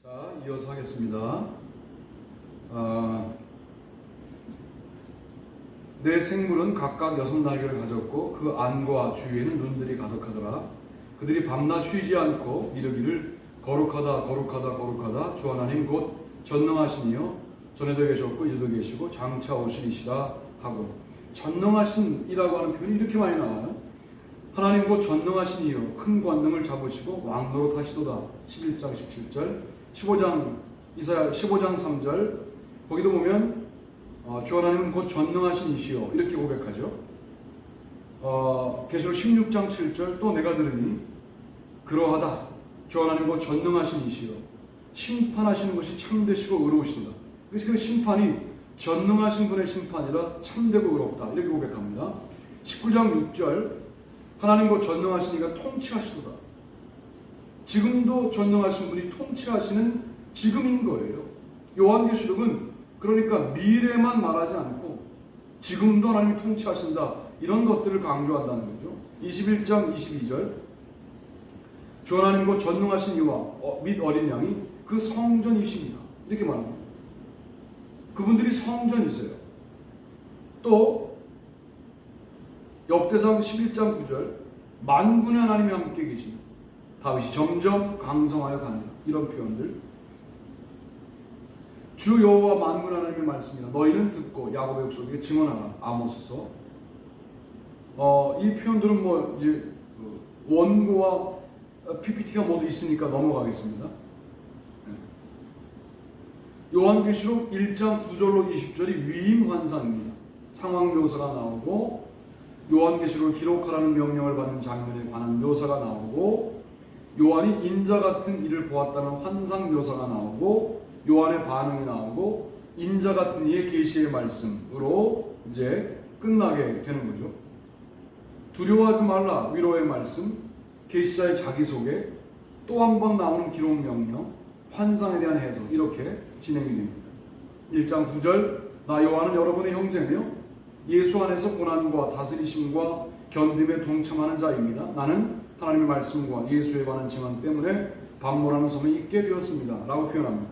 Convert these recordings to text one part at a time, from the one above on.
자, 이어서 하겠습니다. 내 생물은 각각 6날개를 가졌고 그 안과 주위에는 눈들이 가득하더라. 그들이 밤낮 쉬지 않고 이르기를 거룩하다 거룩하다 거룩하다 주 하나님 곧 전능하시니요 전에도 계셨고 이제도 계시고 장차 오시리시라 하고, 전능하신이라고 하는 표현이 이렇게 많이 나와요. 하나님 곧 전능하시니요 큰 권능을 잡으시고 왕노릇 하시도다. 11장 17절, 15장 이사야 15장 3절 거기도 보면 주 하나님은 곧 전능하신 이시요 이렇게 고백하죠. 계시록 16장 7절 또 내가 들으니 그러하다. 주 하나님 곧 전능하신 이시요 심판하시는 것이 참되시고 의로우시도다. 그 심판이 전능하신 분의 심판이라 참되고 의롭다 이렇게 고백합니다. 19장 6절 하나님 곧 전능하신 이가 통치하시도다. 지금도 전능하신 분이 통치하시는 지금인 거예요. 요한계시록은 그러니까 미래만 말하지 않고 지금도 하나님이 통치하신다 이런 것들을 강조한다는 거죠. 21장 22절 주 하나님 곧 전능하신 이와 및 어린 양이 그 성전이십니다 이렇게 말합니다. 그분들이 성전이세요. 또 역대상 11장 9절 만군의 하나님이 함께 계십니다. 다윗이 점점 강성하여 가느라 이런 표현들. 주 여호와 만군 하나님의 말씀이다. 너희는 듣고 야곱의 족속에게 증언하라. 아모스서. 이 표현들은 뭐 이제 원고와 PPT가 모두 있으니까 넘어가겠습니다. 요한계시록 1장 9절로 20절이 위임 환상입니다. 상황 묘사가 나오고 요한계시록을 기록하라는 명령을 받는 장면에 관한 묘사가 나오고 요한이 인자 같은 일을 보았다는 환상 묘사가 나오고 요한의 반응이 나오고 인자 같은 이의 계시의 말씀으로 이제 끝나게 되는 거죠. 두려워하지 말라 위로의 말씀, 계시자의 자기소개, 또 한 번 나오는 기록 명령, 환상에 대한 해석 이렇게 진행이 됩니다. 1장 9절 나 요한은 여러분의 형제며 예수 안에서 고난과 다스리심과 견딤에 동참하는 자입니다. 나는 하나님의 말씀과 예수에 관한 증언 때문에 반모라는 섬에 있게 되었습니다 라고 표현합니다.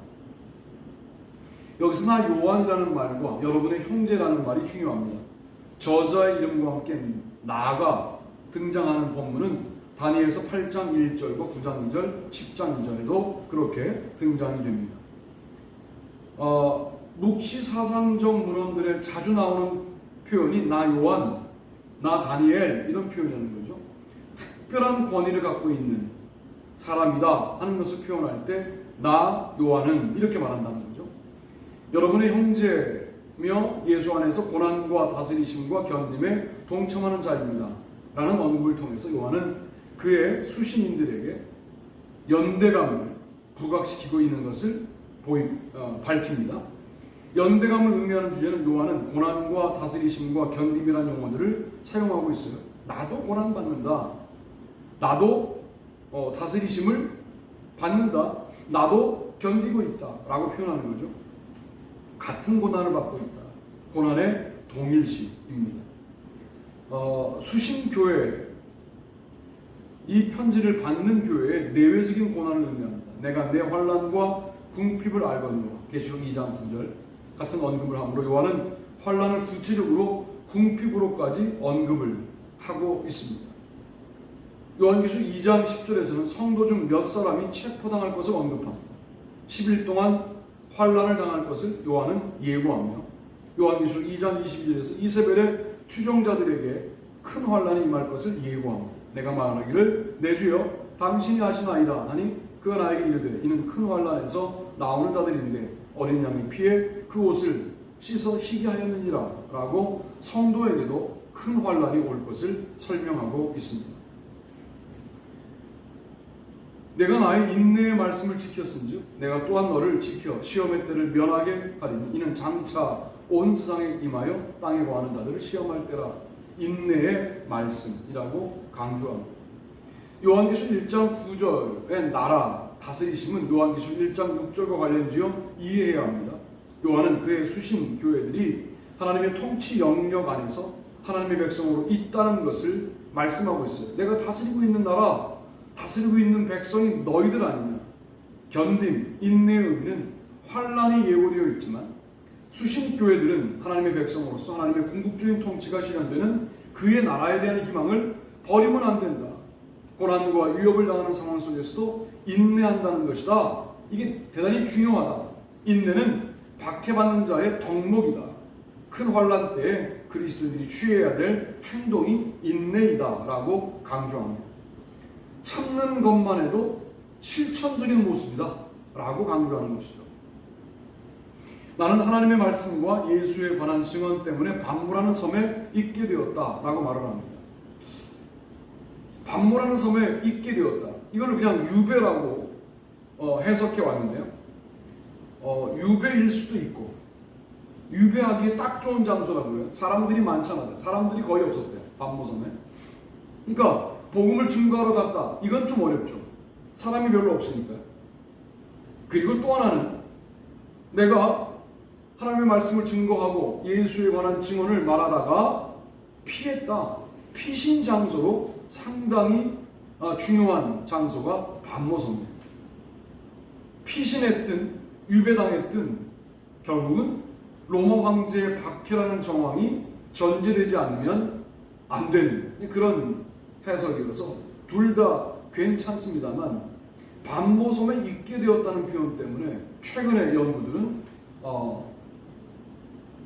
여기서 나 요한이라는 말과 여러분의 형제라는 말이 중요합니다. 저자의 이름과 함께 나가 등장하는 본문은 다니엘서 8장 1절과 9장 2절, 10장 2절에도 그렇게 등장이 됩니다. 묵시 사상적 문헌들에 자주 나오는 표현이 나 요한, 나 다니엘 이런 표현이라는 거죠. 특별한 권위를 갖고 있는 사람이다 하는 것을 표현할 때 나 요한은 이렇게 말한다는 거죠. 여러분의 형제며 예수 안에서 고난과 다스리심과 견딤에 동참하는 자입니다 라는 언급을 통해서 요한은 그의 수신인들에게 연대감을 부각시키고 있는 것을 밝힙니다. 연대감을 의미하는 주제는 요한은 고난과 다스리심과 견딤이라는 용어들을 사용하고 있어요. 나도 고난받는다. 나도 다스리심을 받는다. 나도 견디고 있다 라고 표현하는 거죠. 같은 고난을 받고 있다. 고난의 동일시입니다. 수신교회, 이 편지를 받는 교회의 내외적인 고난을 의미합니다. 내가 내 환난과 궁핍을 알거니와 계시록 2장 9절 같은 언급을 하므로 요한은 환난을 구체적으로 궁핍으로까지 언급을 하고 있습니다. 요한계시록 2장 10절에서는 성도 중 몇 사람이 체포당할 것을 언급합니다. 10일 동안 환난을 당할 것을 요한은 예고하며 요한계시록 2장 22절에서 이세벨의 추종자들에게 큰 환난이 임할 것을 예고합니다. 내가 말하기를 내 주여 당신이 아시나이다 하니 그가 나에게 이르되 이는 큰 환난에서 나오는 자들인데 어린 양의 피에 그 옷을 씻어 희게 하였느니라 라고 성도에게도 큰 환난이 올 것을 설명하고 있습니다. 내가 나의 인내의 말씀을 지켰은즉 내가 또한 너를 지켜 시험의 때를 면하게 하리니 이는 장차 온 세상에 임하여 땅에 거하는 자들을 시험할 때라. 인내의 말씀이라고 강조합니다. 요한계시록 1장 9절의 나라 다스리심은 요한계시록 1장 6절과 관련지어 이해해야 합니다. 요한은 그의 수신 교회들이 하나님의 통치 영역 안에서 하나님의 백성으로 있다는 것을 말씀하고 있어요. 내가 다스리고 있는 나라, 다스리고 있는 백성이 너희들 아니냐. 견딤, 인내의 의미는 환란이 예고되어 있지만 수신교회들은 하나님의 백성으로서 하나님의 궁극적인 통치가 실현되는 그의 나라에 대한 희망을 버리면 안 된다. 고난과 위협을 당하는 상황 속에서도 인내한다는 것이다. 이게 대단히 중요하다. 인내는 박해받는 자의 덕목이다. 큰 환란 때에 그리스도인들이 취해야 될 행동이 인내이다 라고 강조합니다. 참는 것만 해도 실천적인 모습이다 라고 강조하는 것이죠. 나는 하나님의 말씀과 예수에 관한 증언 때문에 반모라는 섬에 있게 되었다 라고 말을 합니다. 반모라는 섬에 있게 되었다. 이걸 그냥 유배라고 해석해 왔는데요. 유배일 수도 있고 유배하기에 딱 좋은 장소라고 해요. 사람들이 많잖아요. 사람들이 거의 없었대요. 반모섬에. 그러니까 복음을 증거하러 갔다. 이건 좀 어렵죠. 사람이 별로 없으니까요. 그리고 또 하나는 내가 하나님의 말씀을 증거하고 예수에 관한 증언을 말하다가 피했다. 피신 장소로 상당히 중요한 장소가 반모섬이에요. 피신했든 유배당했든 결국은 로마 황제의 박해라는 정황이 전제되지 않으면 안 되는 그런 해석이어서 둘 다 괜찮습니다만 반모섬에 있게 되었다는 표현 때문에 최근의 연구들은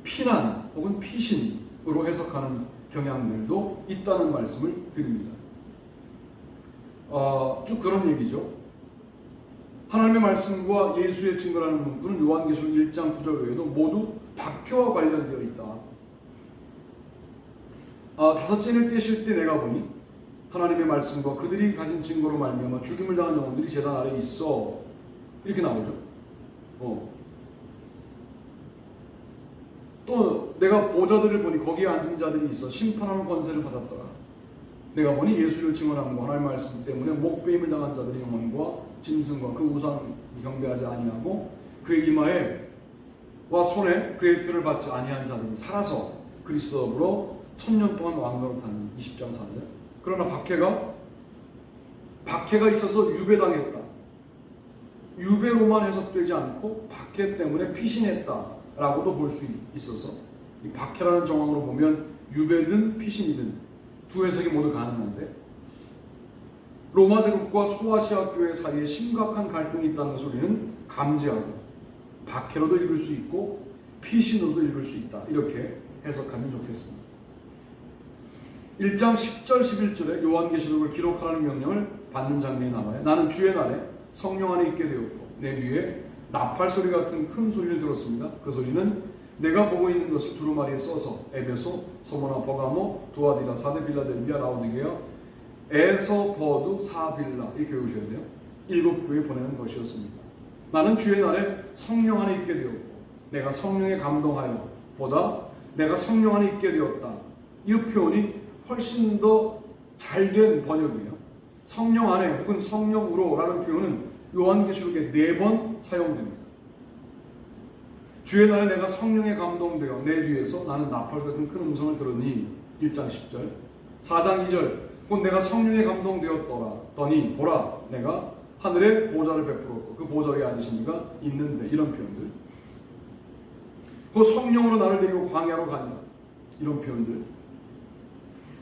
피난 혹은 피신으로 해석하는 경향들도 있다는 말씀을 드립니다. 쭉 그런 얘기죠. 하나님의 말씀과 예수의 증거라는 문구는 요한계시록 1장 9절 외에도 모두 박해와 관련되어 있다. 다섯째 인을 떼실 때 내가 보니 하나님의 말씀과 그들이 가진 증거로 말미암아 죽임을 당한 영혼들이 제단 아래에 있어. 이렇게 나오죠. 또 내가 보좌들을 보니 거기에 앉은 자들이 있어 심판하는 권세를 받았더라. 내가 보니 예수를 증언함과 하나님의 말씀 때문에 목배임을 당한 자들의 영혼과 짐승과 그 우상 경배하지 아니하고 그의 이마에 와 손에 그의 표를 받지 아니한 자들이 살아서 그리스도와 더불어 1000년 동안 왕노릇하니 20장 4절. 그러나 박해가 있어서 유배당했다. 유배로만 해석되지 않고 박해 때문에 피신했다라고도 볼 수 있어서 이 박해라는 정황으로 보면 유배든 피신이든 두 해석이 모두 가능한데 로마 제국과 소아시아 교회 사이에 심각한 갈등이 있다는 것을 우리는 감지하고 박해로도 읽을 수 있고 피신으로도 읽을 수 있다. 이렇게 해석하면 좋겠습니다. 1장 10절 11절에 요한계시록을 기록하라는 명령을 받는 장면이 나와요. 나는 주의 날에 성령 안에 있게 되었고 내 뒤에 나팔 소리 같은 큰 소리를 들었습니다. 그 소리는 내가 보고 있는 것을 두루마리에 써서 에베소, 서모나, 버가모, 두아디라, 사데, 빌라델비아, 라오디게아, 에서버두, 사빌라 이렇게 외우셔야 돼요. 7교회 보내는 것이었습니다. 나는 주의 날에 성령 안에 있게 되었고 내가 성령에 감동하여 보다 내가 성령 안에 있게 되었다. 이 표현이 훨씬 더 잘된 번역이에요. 성령 안에 혹은 성령으로 라는 표현은 요한계시록에 4번 사용됩니다. 주의 날에 내가 성령에 감동되어 내 뒤에서 나는 나팔 같은 큰 음성을 들으니 1장 10절 4장 2절 곧 내가 성령에 감동되었더니 보라 내가 하늘에 보좌를 베풀었고 그 보좌 위에 앉으신 이가 있는데 이런 표현들 곧 성령으로 나를 데리고 광야로 가니라 이런 표현들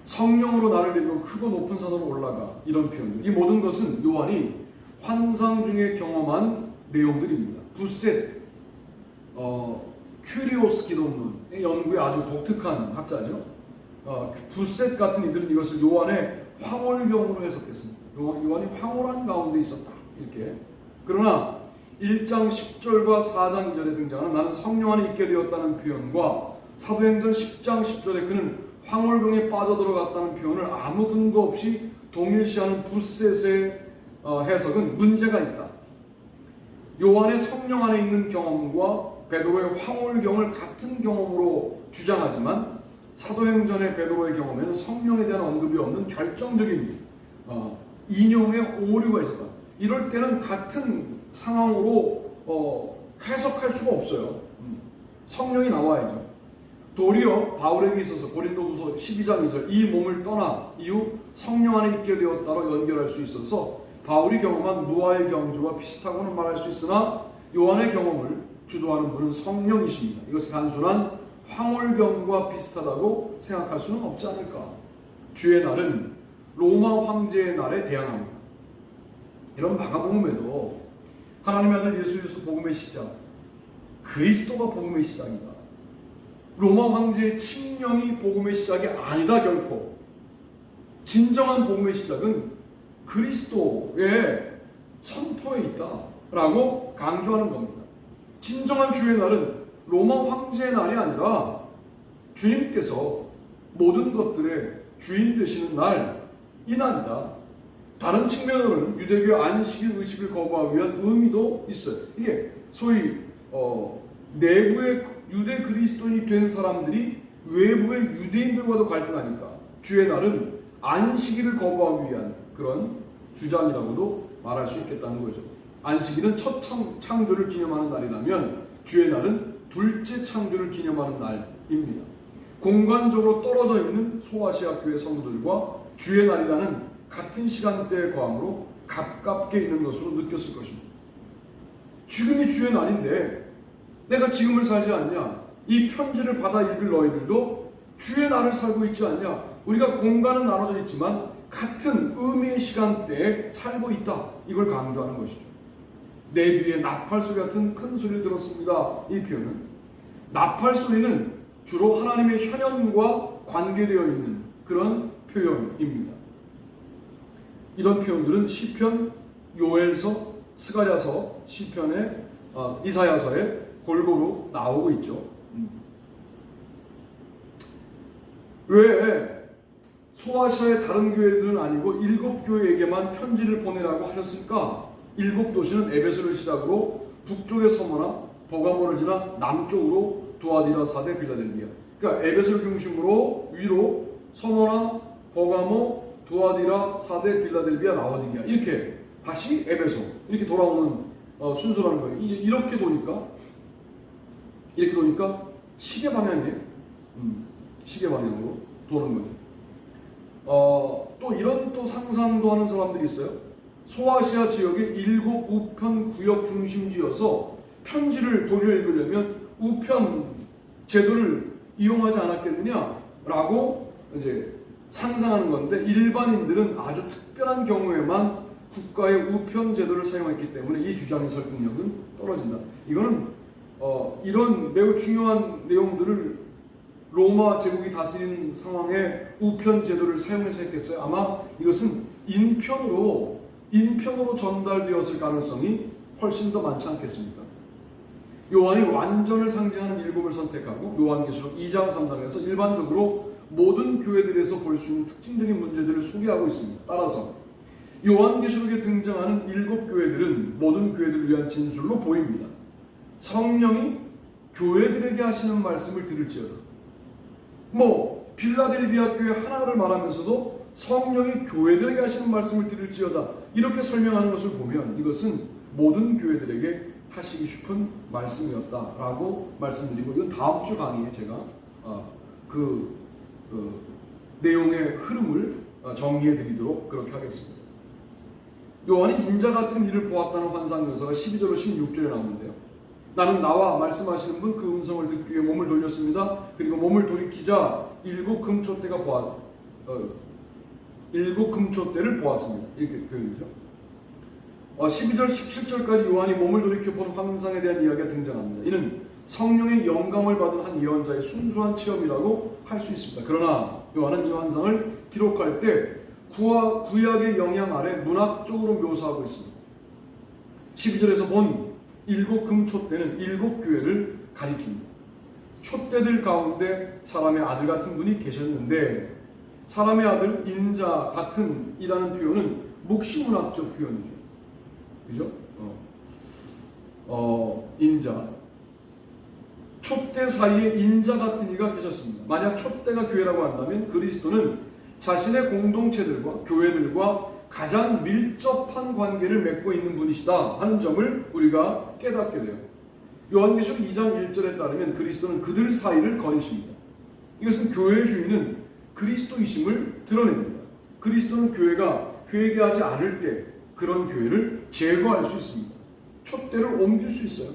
성령으로 나를 데리고 크고 높은 산으로 올라가 이런 표현들 이 모든 것은 요한이 환상 중에 경험한 내용들입니다. 부셋 큐리오스 기독론의 연구에 아주 독특한 학자죠. 부셋 같은 이들은 이것을 요한의 황홀경으로 해석했습니다. 요한이 황홀한 가운데 있었다 이렇게. 그러나 1장 10절과 4장 2절에 등장하는 나는 성령 안에 있게 되었다는 표현과 사도행전 10장 10절에 그는 황홀경에 빠져들어갔다는 표현을 아무 근거 없이 동일시하는 부셋의 해석은 문제가 있다. 요한의 성령 안에 있는 경험과 베드로의 황홀경을 같은 경험으로 주장하지만 사도행전의 베드로의 경험에는 성령에 대한 언급이 없는 결정적인 인용의 오류가 있었다. 이럴 때는 같은 상황으로 해석할 수가 없어요. 성령이 나와야죠. 도리어 바울에게 있어서 고린도후서 12장 2절 이 몸을 떠나 이후 성령 안에 있게 되었다로 연결할 수 있어서 바울이 경험한 노아의 경주와 비슷하고는 말할 수 있으나 요한의 경험을 주도하는 분은 성령이십니다. 이것이 단순한 황홀경과 비슷하다고 생각할 수는 없지 않을까. 주의 날은 로마 황제의 날에 대항합니다. 이런 마가복음에도 하나님의 아들 예수 그리스도 복음의 시작, 그리스도가 복음의 시작이다. 로마 황제의 칙령이 복음의 시작이 아니다. 결코 진정한 복음의 시작은 그리스도의 선포에 있다라고 강조하는 겁니다. 진정한 주의 날은 로마 황제의 날이 아니라 주님께서 모든 것들의 주인 되시는 날, 이 날이다. 다른 측면으로는 유대교 안식일 의식을 거부하기 위한 의미도 있어요. 이게 소위 내부의 유대 그리스도인이 된 사람들이 외부의 유대인들과도 갈등하니까 주의 날은 안식일을 거부하기 위한 그런 주장이라고도 말할 수 있겠다는 거죠. 안식일은 첫 창조를 기념하는 날이라면 주의 날은 둘째 창조를 기념하는 날입니다. 공간적으로 떨어져 있는 소아시아 교회 성도들과 주의 날이라는 같은 시간대의 과음으로 가깝게 있는 것으로 느꼈을 것입니다. 지금이 주의 날인데 내가 지금을 살지 않냐? 이 편지를 받아 읽을 너희들도 주의 날을 살고 있지 않냐? 우리가 공간은 나눠져 있지만 같은 의미의 시간대에 살고 있다. 이걸 강조하는 것이죠. 내 귀에 나팔 소리 같은 큰 소리를 들었습니다. 이 표현은 나팔 소리는 주로 하나님의 현현과 관계되어 있는 그런 표현입니다. 이런 표현들은 시편, 요엘서, 스가랴서, 시편의 이사야서에 골고루 나오고 있죠. 왜 소아시아의 다른 교회들은 아니고 7교회에게만 편지를 보내라고 하셨을까? 7도시는 에베소를 시작으로 북쪽의 서머나 버가모를 지나 남쪽으로 두아디라, 사데, 빌라델비아. 그러니까 에베소를 중심으로 위로 서머나 버가모, 두아디라, 사데, 빌라델비아, 라오디게아 이렇게 다시 에베소 이렇게 돌아오는 순서라는 거예요. 이렇게 도니까 시계 방향이에요. 시계 방향으로 도는 거죠. 또 이런 또 상상도 하는 사람들이 있어요. 소아시아 지역의 7 우편 구역 중심지여서 편지를 돌려 읽으려면 우편 제도를 이용하지 않았겠느냐라고 이제 상상하는 건데, 일반인들은 아주 특별한 경우에만 국가의 우편 제도를 사용했기 때문에 이 주장의 설득력은 떨어진다. 이거는 이런 매우 중요한 내용들을 로마 제국이 다스리는 상황에 우편 제도를 사용해서 했겠어요? 아마 이것은 인편으로 전달되었을 가능성이 훨씬 더 많지 않겠습니까? 요한이 완전을 상징하는 7을 선택하고 요한계시록 2장 3장에서 일반적으로 모든 교회들에서 볼 수 있는 특징적인 문제들을 소개하고 있습니다. 따라서 요한계시록에 등장하는 7교회들은 모든 교회들을 위한 진술로 보입니다. 성령이 교회들에게 하시는 말씀을 들을지어다. 빌라델비아 교회 하나를 말하면서도 성령이 교회들에게 하시는 말씀을 들을지어다 이렇게 설명하는 것을 보면 이것은 모든 교회들에게 하시기 싶은 말씀이었다라고 말씀드리고, 이건 다음 주 강의에 제가 그 내용의 흐름을 정리해 드리도록 그렇게 하겠습니다. 요한이 인자 같은 일을 보았다는 환상 묘사가 12절로 16절에 나오는데요. 나는 나와 말씀하시는 분 그 음성을 듣기 위해 몸을 돌렸습니다. 그리고 몸을 돌이키자 7 금초대를 보았습니다. 이렇게 표현이죠. 12절 17절까지 요한이 몸을 돌이켜 본 환상에 대한 이야기가 등장합니다. 이는 성령의 영감을 받은 한 예언자의 순수한 체험이라고 할 수 있습니다. 그러나 요한은 이 환상을 기록할 때 구약의 영향 아래 문학적으로 묘사하고 있습니다. 12절에서 본 7 금촛대는 7교회를 가리킵니다. 촛대들 가운데 사람의 아들 같은 분이 계셨는데, 사람의 아들, 인자 같은 이라는 표현은 묵시문학적 표현이죠. 그죠? 인자. 촛대 사이에 인자 같은 이가 계셨습니다. 만약 촛대가 교회라고 한다면 그리스도는 자신의 공동체들과 교회들과 가장 밀접한 관계를 맺고 있는 분이시다 하는 점을 우리가 깨닫게 돼요. 요한계시록 2장 1절에 따르면 그리스도는 그들 사이를 거니십니다. 이것은 교회의 주인은 그리스도이심을 드러냅니다. 그리스도는 교회가 회개하지 않을 때 그런 교회를 제거할 수 있습니다. 촛대를 옮길 수 있어요.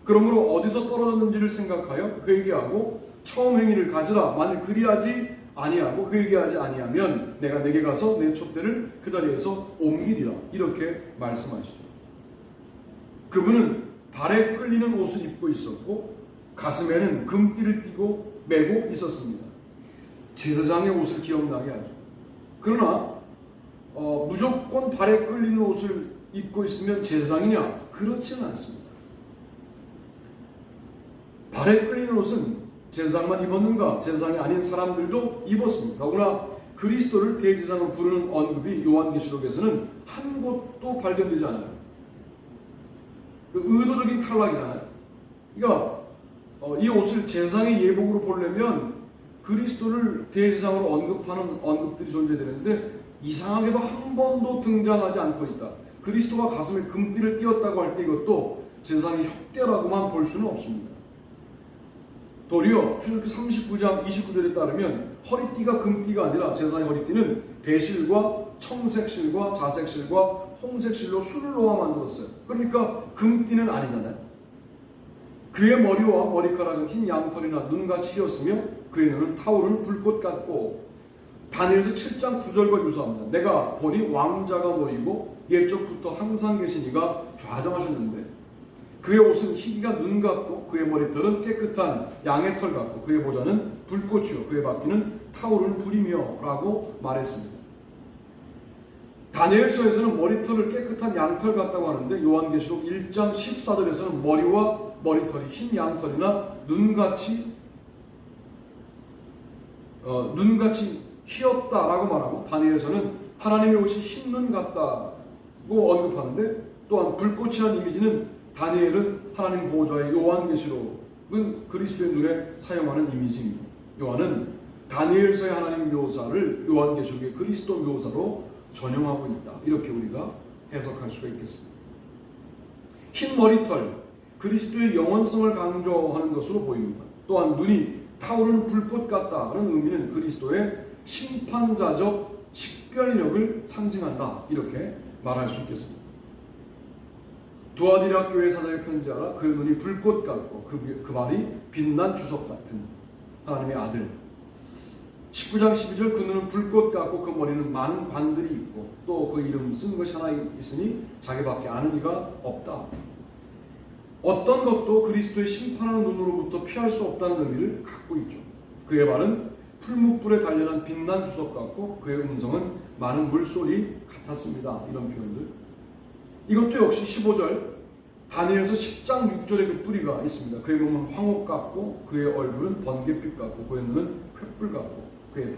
그러므로 어디서 떨어졌는지를 생각하여 회개하고 처음 행위를 가지라. 만일 그리하지 아니하고 회개하지 아니하면 내가 내게 가서 내 촛대를 그 자리에서 옮기리라. 이렇게 말씀하시죠. 그분은 발에 끌리는 옷을 입고 있었고 가슴에는 금띠를 띠고 메고 있었습니다. 제사장의 옷을 기억나게 하죠. 그러나 무조건 발에 끌리는 옷을 입고 있으면 제사장이냐? 그렇지는 않습니다. 발에 끌리는 옷은 제사장만 입었는가? 제사장이 아닌 사람들도 입었습니다. 더구나 그리스도를 대제사장으로 부르는 언급이 요한계시록에서는 한 곳도 발견되지 않아요. 의도적인 탈락이잖아요. 그러니까 이 옷을 제사장의 예복으로 보려면 그리스도를 대제사장으로 언급하는 언급들이 존재되는데 이상하게도 한 번도 등장하지 않고 있다. 그리스도가 가슴에 금띠를 띄었다고 할 때 이것도 제사장의 혁대라고만 볼 수는 없습니다. 도리어 출애굽기 39장 29절에 따르면 허리띠가 금띠가 아니라 제사장의 허리띠는 배실과 청색실과 자색실과 홍색실로 술을 놓아 만들었어요. 그러니까 금띠는 아니잖아요. 그의 머리와 머리카락은 흰 양털이나 눈같이 휘었으며 그의 눈은 타오르는 불꽃 같고 다니엘서 7장 9절과 유사합니다. 내가 보니 왕자가 모이고 옛적부터 항상 계신 이가 좌정하셨는데 그의 옷은 희기가 눈 같고 그의 머리털은 깨끗한 양의 털 같고 그의 모자는 불꽃이요 그의 바퀴는 타오르는 불이며 라고 말했습니다. 다니엘서에서는 머리털을 깨끗한 양털 같다고 하는데 요한계시록 1장 14절에서는 머리와 머리털이 흰 양털이나 눈같이 휘었다라고 말하고 다니엘서는 하나님의 옷이 흰 눈 같다고 언급하는데 또한 불꽃이 한 이미지는 다니엘은 하나님 보호자의 요한계시록은 그리스도의 눈에 사용하는 이미지입니다. 요한은 다니엘서의 하나님 묘사를 요한계시록의 그리스도 묘사로 전용하고 있다. 이렇게 우리가 해석할 수가 있겠습니다. 흰 머리털, 그리스도의 영원성을 강조하는 것으로 보입니다. 또한 눈이 타오르는 불꽃 같다는 의미는 그리스도의 심판자적 식별력을 상징한다. 이렇게 말할 수 있겠습니다. 두아디라 교회 사장의 편지하라. 그 눈이 불꽃 같고 그 말이 빛난 주석 같은 하나님의 아들. 19장 12절 그 눈은 불꽃 같고 그 머리는 많은 관들이 있고 또 그 이름 쓴 것이 하나 있으니 자기밖에 아는 이가 없다. 어떤 것도 그리스도의 심판하는 눈으로부터 피할 수 없다는 의미를 갖고 있죠. 그의 말은 풀무불에 단련한 빛난 주석 같고 그의 음성은 많은 물소리 같았습니다. 이런 표현들. 이것도 역시 15절 다니엘서 10장 6절에 그 뿌리가 있습니다. 그의 몸은 황옥 같고 그의 얼굴은 번갯빛 같고 그의 눈은 횃불 같고 그의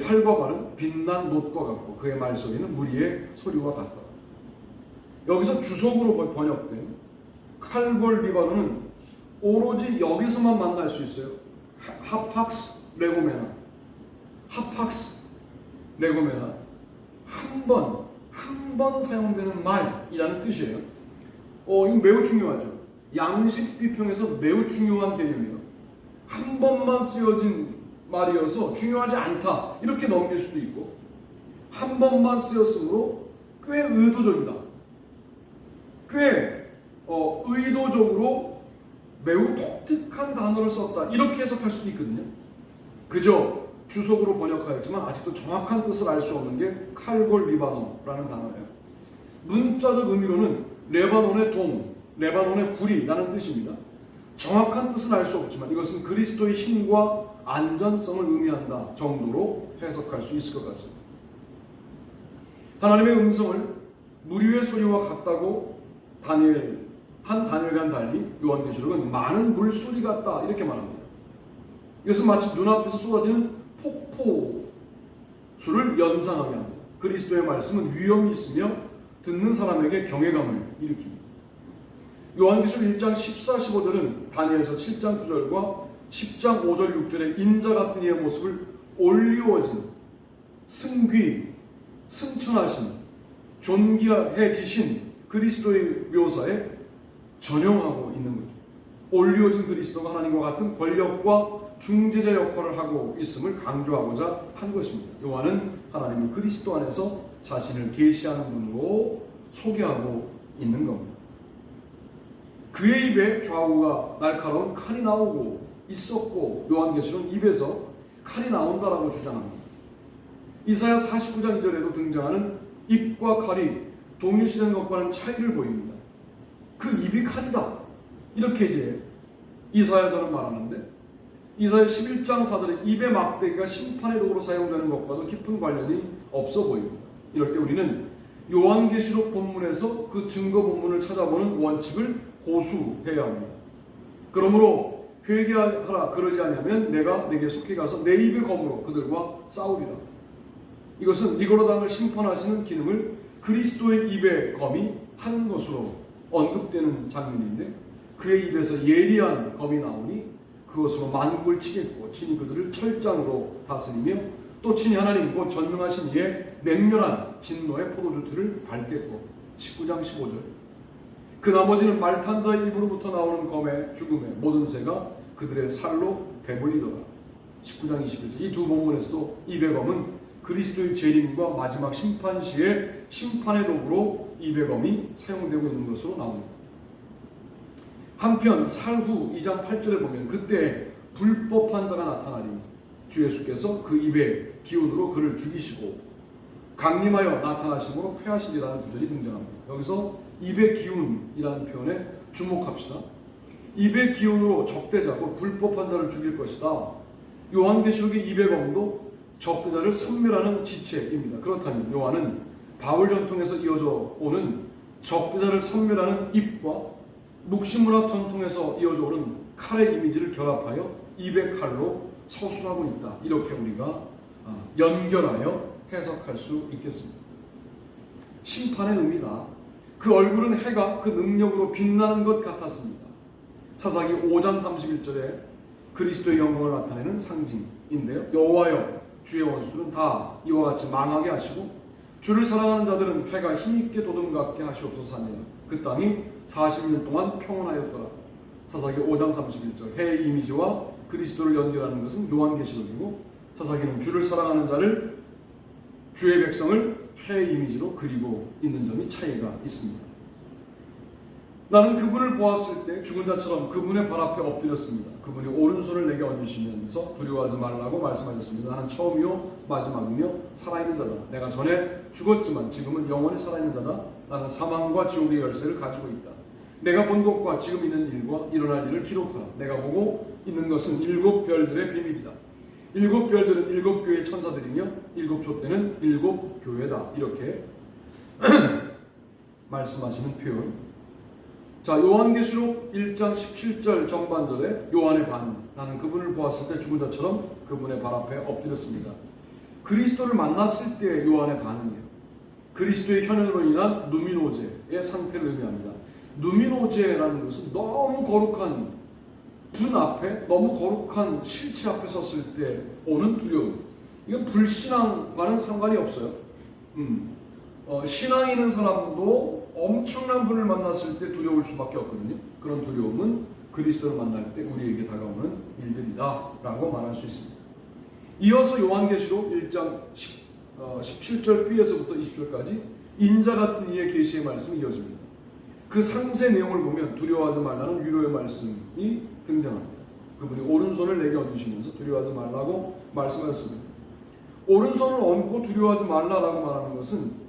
팔과 발은 빛난 놋과 같고 그의 말소리는 무리의 소리와 같다. 여기서 주석으로 번역된 칼골 리바노는 오로지 여기서만 만날 수 있어요. 하팍스 레고메나 한 번 사용되는 말이라는 뜻이에요. 이거 매우 중요하죠. 양식 비평에서 매우 중요한 개념이에요. 한 번만 쓰여진 말이어서 중요하지 않다 이렇게 넘길 수도 있고 한 번만 쓰였으므로 꽤 의도적이다. 꽤 의도적으로 매우 독특한 단어를 썼다 이렇게 해석할 수도 있거든요. 그저 주석으로 번역하였지만 아직도 정확한 뜻을 알 수 없는 게 칼골 리바노라는 단어예요. 문자적 의미로는 레바논의 동, 레바논의 굴이라는 뜻입니다. 정확한 뜻은 알 수 없지만 이것은 그리스도의 힘과 안전성을 의미한다 정도로 해석할 수 있을 것 같습니다. 하나님의 음성을 무리의 소리와 같다고 다니엘과는 달리 요한계시록은 많은 물소리 같다 이렇게 말합니다. 이것은 마치 눈앞에서 쏟아지는 폭포수를 연상하게 합니다. 그리스도의 말씀은 위엄이 있으며 듣는 사람에게 경외감을 일으킵니다. 요한계시록 1장 14, 15절은 다니엘서 7장 9절과 10장 5절 6절의 인자 같은 이의 모습을 올리워진, 승귀, 승천하신, 존귀해지신 그리스도의 묘사에 전용하고 있는 거죠. 올리워진 그리스도가 하나님과 같은 권력과 중재자 역할을 하고 있음을 강조하고자 한 것입니다. 요한은 하나님을 그리스도 안에서 자신을 계시하는 분으로 소개하고 있는 겁니다. 그의 입에 좌우가 날카로운 칼이 나오고 있었고 요한계시록 입에서 칼이 나온다라고 주장합니다. 이사야 49장 2절에도 등장하는 입과 칼이 동일시된 것과는 차이를 보입니다. 그 입이 칼이다. 이렇게 이제 이사야서는 말하는데 이사야 11장 4절에 입의 막대기가 심판의 도구로 사용되는 것과도 깊은 관련이 없어 보입니다. 이럴 때 우리는 요한계시록 본문에서 그 증거 본문을 찾아보는 원칙을 고수해야 합니다. 그러므로 회개하라 그러지 않으면 내가 내게 속히 가서 내 입의 검으로 그들과 싸우리라. 이것은 니고로당을 심판하시는 기능을 그리스도의 입의 검이 하는 것으로 언급되는 장면인데 그의 입에서 예리한 검이 나오니 그것으로 만국을 치겠고 친히 그들을 철장으로 다스리며 또 친히 하나님 곧 전능하신 이의 맹렬한 진노의 포도주틀을 밟겠고 19장 15절 그 나머지는 말탄 자의 입으로부터 나오는 검의 죽음의 모든 새가 그들의 살로 배불리더라. 19장 21절 이 두 본문에서도 입의 검은 그리스도의 재림과 마지막 심판 시에 심판의 도구로 입의 검이 사용되고 있는 것으로 나옵니다. 한편 살후 2장 8절에 보면 그때 불법한 자가 나타나리니 주 예수께서 그 입의 기운으로 그를 죽이시고 강림하여 나타나심으로 패하시리라는 구절이 등장합니다. 여기서 입의 기운이라는 표현에 주목합시다. 입의 기운으로 적대자고 불법한 자를 죽일 것이다. 요한계시록의 입의 검도 적대자를 섬멸하는 지체입니다. 그렇다면 요한은 바울 전통에서 이어져 오는 적대자를 섬멸하는 입과 묵시문학 전통에서 이어져 오는 칼의 이미지를 결합하여 입의 칼로 서술하고 있다. 이렇게 우리가 연결하여 해석할 수 있겠습니다. 심판의 의미다. 그 얼굴은 해가 그 능력으로 빛나는 것 같았습니다. 사사기 5장 31절에 그리스도의 영광을 나타내는 상징인데요. 여호와여 주의 원수들은 다 이와 같이 망하게 하시고 주를 사랑하는 자들은 해가 힘있게 도듬갑게 하시옵소서 하며 그 땅이 40년 동안 평온하였더라. 사사기 5장 31절 해의 이미지와 그리스도를 연결하는 것은 요한계시록이고 사사기는 주를 사랑하는 자를 주의 백성을 해의 이미지로 그리고 있는 점이 차이가 있습니다. 나는 그분을 보았을 때 죽은 자처럼 그분의 발 앞에 엎드렸습니다. 그분이 오른손을 내게 얹으시면서 두려워하지 말라고 말씀하셨습니다. 나는 처음이요 마지막이며 살아있는 자다. 내가 전에 죽었지만 지금은 영원히 살아있는 자다. 나는 사망과 지옥의 열쇠를 가지고 있다. 내가 본 것과 지금 있는 일과 일어날 일을 기록하라. 내가 보고 있는 것은 7 별들의 비밀이다. 7 별들은 7 교회의 천사들이며 7 촛대는 7 교회다. 이렇게 말씀하시는 표현. 자, 요한계시록 1장 17절 전반절에 요한의 반응. 나는 그분을 보았을 때 죽은 자처럼 그분의 발 앞에 엎드렸습니다. 그리스도를 만났을 때 요한의 반응이에요. 그리스도의 현현으로 인한 누미노제의 상태를 의미합니다. 누미노제라는 것은 너무 거룩한 분 앞에, 너무 거룩한 실체 앞에 섰을 때 오는 두려움. 이건 불신앙과는 상관이 없어요. 신앙이 있는 사람도 엄청난 분을 만났을 때 두려울 수밖에 없거든요. 그런 두려움은 그리스도를 만날 때 우리에게 다가오는 일들이다 라고 말할 수 있습니다. 이어서 요한계시록 1장 17절 B에서부터 20절까지 인자 같은 이의 계시의 말씀이 이어집니다. 그 상세 내용을 보면 두려워하지 말라는 위로의 말씀이 등장합니다. 그분이 오른손을 내게 얹으시면서 두려워하지 말라고 말씀하셨습니다. 오른손을 얹고 두려워하지 말라라고 말하는 것은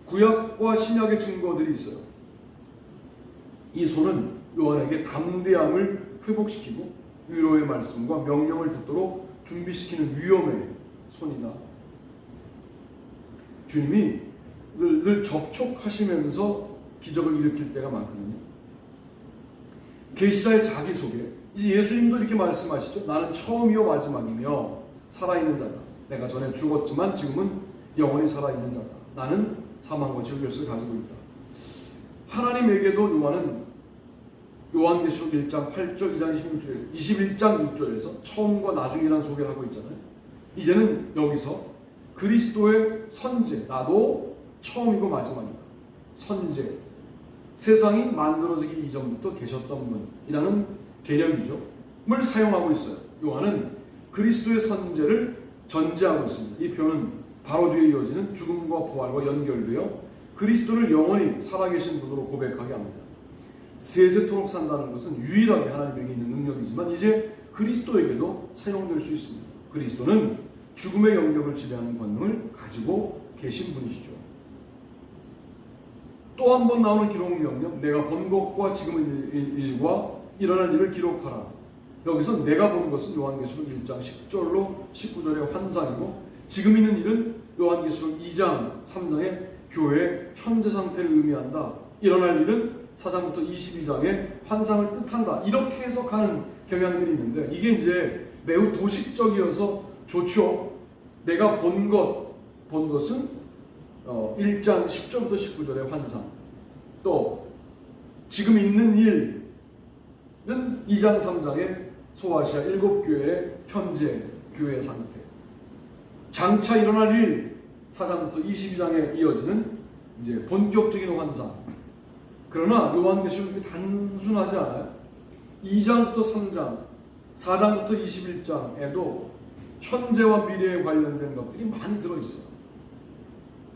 구약과 신약의 증거들이 있어요. 이 손은 요한에게 담대함을 회복시키고 위로의 말씀과 명령을 듣도록 준비시키는 위엄의 손이다. 주님이 늘 접촉하시면서 기적을 일으킬 때가 많거든요. 계시자의 자기소개. 이제 예수님도 이렇게 말씀하시죠. 나는 처음이요 마지막이며 살아있는 자다. 내가 전에 죽었지만 지금은 영원히 살아있는 자다. 나는 사망과 지옥의 열쇠를 가지고 있다. 하나님에게도 요한은 요한계시록 1장 8절, 2장 26절, 21장 6절에서 처음과 나중이라는 소개를 하고 있잖아요. 이제는 여기서 그리스도의 선제, 나도 처음이고 마지막이다. 선제, 세상이 만들어지기 이전부터 계셨던 분이라는 개념이죠. 을 사용하고 있어요. 요한은 그리스도의 선제를 전제하고 있습니다. 이 표현은 바로 뒤에 이어지는 죽음과 부활과 연결되어 그리스도를 영원히 살아계신 분으로 고백하게 합니다. 세세토록 산다는 것은 유일하게 하나님에게 있는 능력이지만 이제 그리스도에게도 사용될 수 있습니다. 그리스도는 죽음의 영역을 지배하는 권능을 가지고 계신 분이시죠. 또 한 번 나오는 기록 명령, 내가 본 것과 지금 일과 일어날 일을 기록하라. 여기서 내가 본 것은 요한계시록 1장 10절로 19절의 환상이고 지금 있는 일은 요한계시록 2장 3장의 교회의 현재 상태를 의미한다. 일어날 일은 4장부터 22장의 환상을 뜻한다. 이렇게 해석하는 경향들이 있는데 이게 이제 매우 도식적이어서 좋죠. 내가 본 것은 1장 10절부터 19절의 환상. 또 지금 있는 일은 2장 3장의 소아시아 7교회의 현재 교회 상태. 장차 일어날 일 4장부터 22장에 이어지는 이제 본격적인 환상. 그러나 요한계시록이 단순하지 않아요. 2장부터 3장, 4장부터 21장에도 현재와 미래에 관련된 것들이 많이 들어있어요.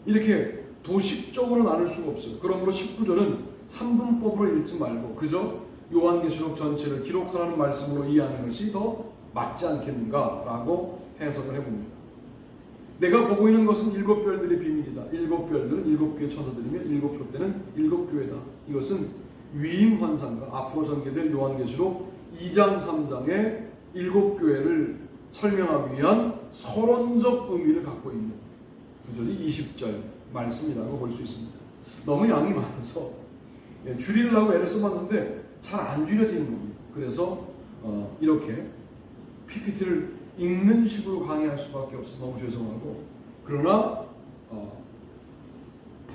이렇게 도식적으로 나눌 수가 없어요. 그러므로 19절은 3분법으로 읽지 말고 그저 요한계시록 전체를 기록하라는 말씀으로 이해하는 것이 더 맞지 않겠는가라고 해석을 해봅니다. 내가 보고 있는 것은 7별들의 비밀이다. 7별들은 7개의 천사들이며 7촛대는 7교회다. 이것은 위임 환상과 앞으로 전개될 요한계시록 2장 3장의 7교회를 설명하기 위한 서론적 의미를 갖고 있는 구절이 20절 말씀이라고 볼 수 있습니다. 너무 양이 많아서 줄이려고 애를 써봤는데 잘 안 줄여지는 겁니다. 그래서 이렇게 PPT를 읽는 식으로 강의할 수밖에 없어서 너무 죄송하고, 그러나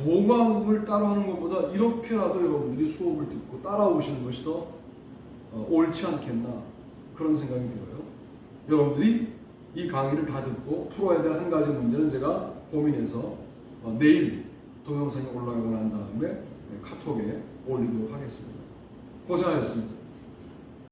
보강을 따로 하는 것보다 이렇게라도 여러분들이 수업을 듣고 따라오시는 것이 더 옳지 않겠나 그런 생각이 들어요. 여러분들이 이 강의를 다 듣고 풀어야 될 한 가지 문제는 제가 고민해서 내일 동영상이 올라가고 난 다음에 카톡에 올리도록 하겠습니다. 고생하셨습니다.